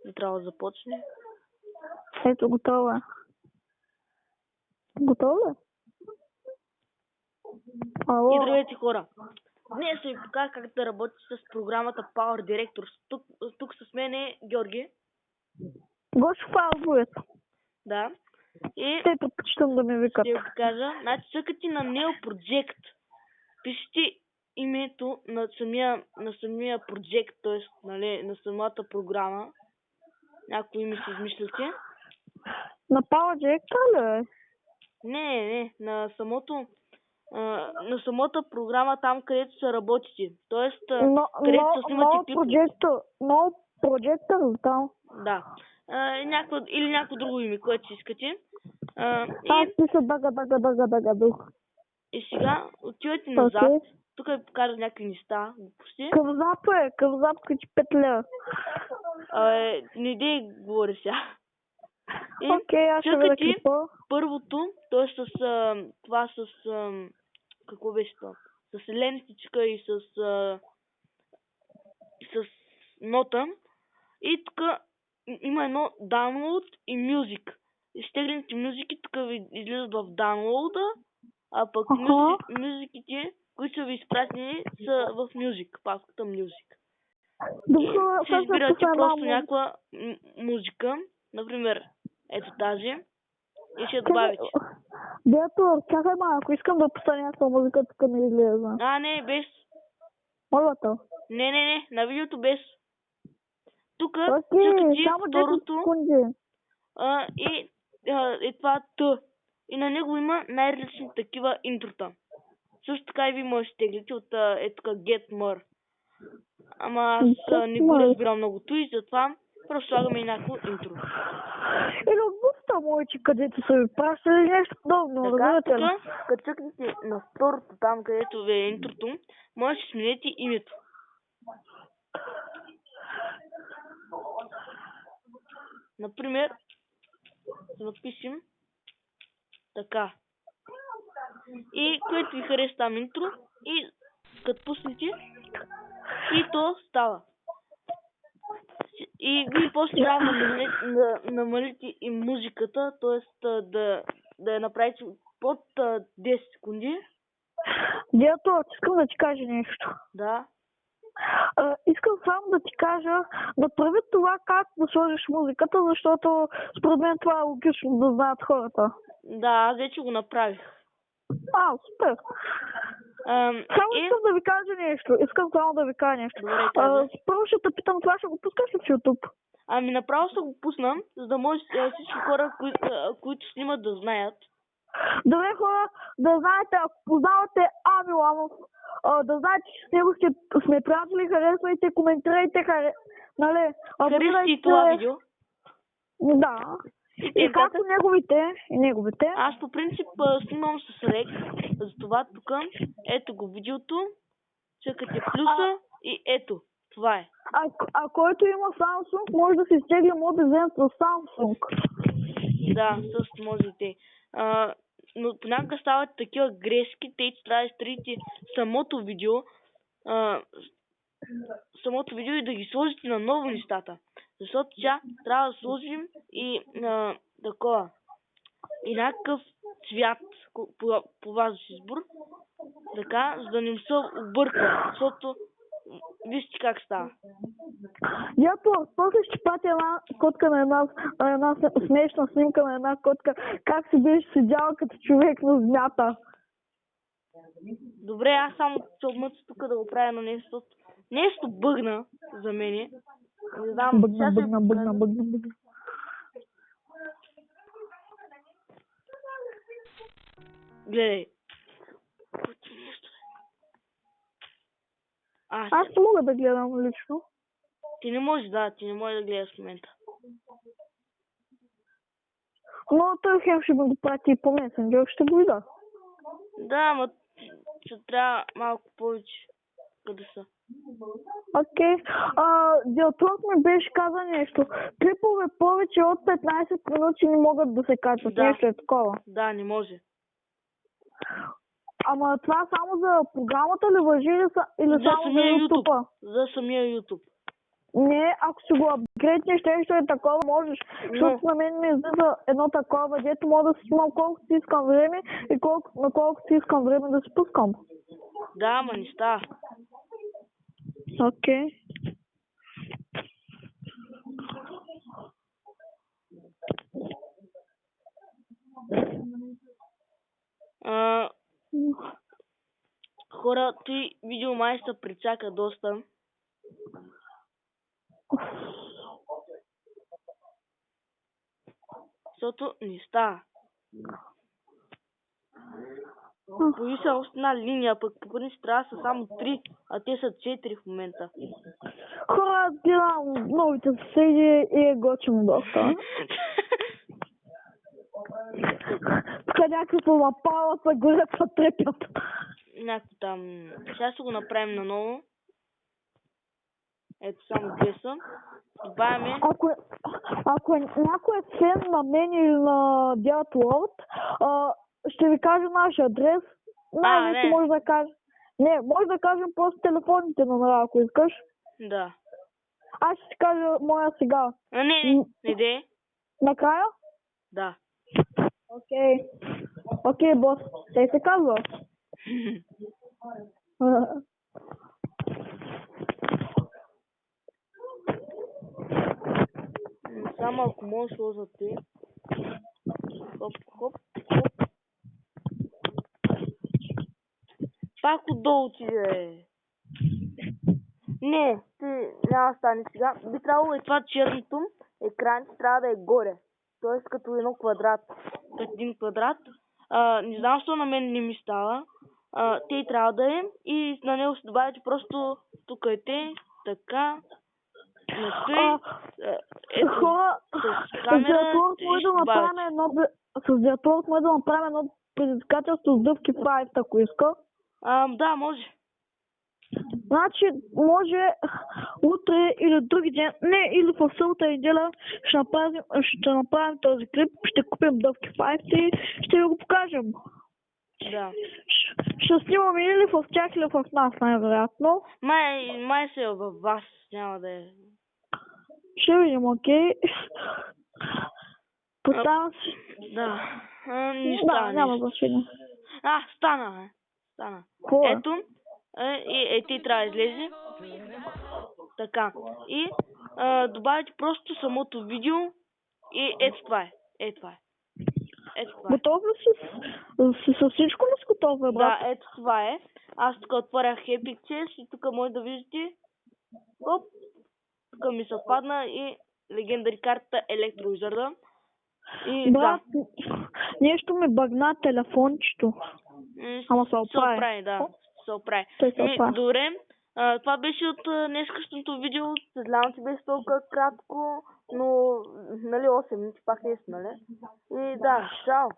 Не трябва да започне. Ето, готово е. Готово ли? Ало? И здравейте, хора! Днес ще ви покажа как да работи с програмата Power Director. Тук с мен е Георги. Гошо Фалбует. Да. И Те предпочитам да ми викат. ще ви покажа. Значи, цъкате на Neo Project. Пишете името на самия project, т.е. нали, на самата програма. Някои име си измисляте. На Power Director ли е? Не, на самата програма, там където се работите. Тоест, където се снимате клипове. No Projector там. Да. Или някакво друго име, което си искате. Аз пиша бага дух. И сега отивате назад. Тук ви покажа някакви неща. Къвзап качи 5 лева. Не дей говори сега. Окей, аз ще видя клипа. Първото, т.е. с какво беше това? С ленстичка и с нота. И тук има едно download и music. Изтеглените музики тук ви излизат в download, а пък музиките, които са ви изпратени, са в music, паската music. Ще избирате просто някаква музика, например, ето тази, и ще добавите. Дето, чакай малко, искам да пуска някаква музика, тук не излезе. Не, без. Молата? Не, на видеото без. Тук цъкате второто и това Т. И на него има най-различни такива интрота. Също така и ви можете да теглите от тук Get More. Ама аз не го разбирам многото и затова просто слагаме и някакво интро. Или от буста моите, където са ви пращали нещо подобно. Така, тук, като цъкнете на второто там, където ви е интрото, може да сменете името. Например, да напишем така. И което ви хареса там интро, и като пуснете, и то става. И вие после трябва да намалите и музиката, т.е. да я направите под 10 секунди. Дето, искам да ти кажа нещо. Да. Искам само да ти кажа да прави това как да сложиш музиката, защото според мен това е логично да знаят хората. Да, аз вече го направих. Супер. Само искам да ви кажа нещо. Добре, първо ще те питам, това ще го пускаш ли в YouTube? Направо ще го пусна, за да може всички хора, които снимат, да знаят. Добре, хора, да знаете, ако познавате Ави Ламов, да знаете, че с него сме приятели, харесвайте, коментирайте, нали? Харесвайте и това видео. Да. И както неговите. Аз по принцип снимам с рек, затова тук ето го видеото, чакате плюса и ето, това е. А който има Samsung, може да се изтегли модезен с Samsung. Да, също можете. Но понякога стават такива грешки, те трябва да изтрите самото видео и да ги сложите на ново нещата. Защото сега трябва да сложим и такова. И някакъв цвят по ваш избор. Така, за да не се обърква. Защото вижте как става. После ще пратя една котка на една смешна снимка на една котка, как си беше седяла като човек на земята. Добре, аз само се обмъця тук да го правя на нещо бъгна за мене. Не знам. Бъгна. Гледай. Аз не мога да гледам лично. Ти не можеш да гледаш в момента. Но той хем ще го прати и по месенджер, ще го видя. Да, но ще трябва малко повече къде са. Окей. Диалог ми беше каза нещо. Клипове повече от 15 минути не могат да се качват. Нещо е такова. Да, не може. Ама това само за програмата ли важи или само за YouTube? За самия YouTube. Не, ако си го апгрейднеш, нещо е такова, можеш. Защото на мен ми излиза едно такова, дето мога да си снимам колкото си искам време и на колкото си искам време да си пускам. Да, ама не става. Окей. Хора, той видеомай се прицака доста. Защото не става. Появи се още една линия, пък по принцип трябва да са само 3, а те са 4 в момента. Хора, аз гледам новите съседи и е готино доста. Тук някакво напала се горят са трепят. Някакво там... Сега ще го направим наново. Ето само две са. Добавяме... Ако някой е фен на мен или на Dead World, ще ви кажа нашия адрес. Най-вече може да кажа. Не, може да кажем просто телефонните номера, ако искаш. Да. Аз ще ти кажа моя сега. Не де. Накрая? Да. Окей, бос. Тъй се казва. Само ако можеш сложа те. Хоп, хоп, хоп. Пак отдолу отиде. Не, няма да стане сега. Би трябвало и това черното екран трябва да е горе. Тоест като едно квадрат. Като един квадрат. Не знам, защо на мен не ми става. Те трябва да е. И на него ще добавите просто тук е те. Така. Настой. Хора, с Диатлорд може да направим едно предизвикателство с дъвки 5, ако иска. Да, може. Значи, може утре или други ден, не, или в събота неделя ще направим този клип, ще купим дъвки 5 и ще ви го покажем. Да. Ще снимаме или в тях, или в нас, най-вероятно. Май се е във вас, няма да е. Ще видим, окей. Поставям си. Да. Не стана. Да, няма значение. Стана. Ето. Ти трябва да излезе. Така. И добавите просто самото видео. И ето това е. Ето това е. Готов ли си? С всичко ли си готов, брат? Да, ето това е. Аз тук отворях Epic Chess и тук може да виждате. Оп. Тук ми се падна и легендари картата Електровизарда. И брат, нещо ми бъгна телефончето. Ама се оправи. Да. Се оправи. Добре. Това беше от днескашното видео. Съжалявам, че беше толкова кратко, но 8 минути пак не е, нали? И да, чао!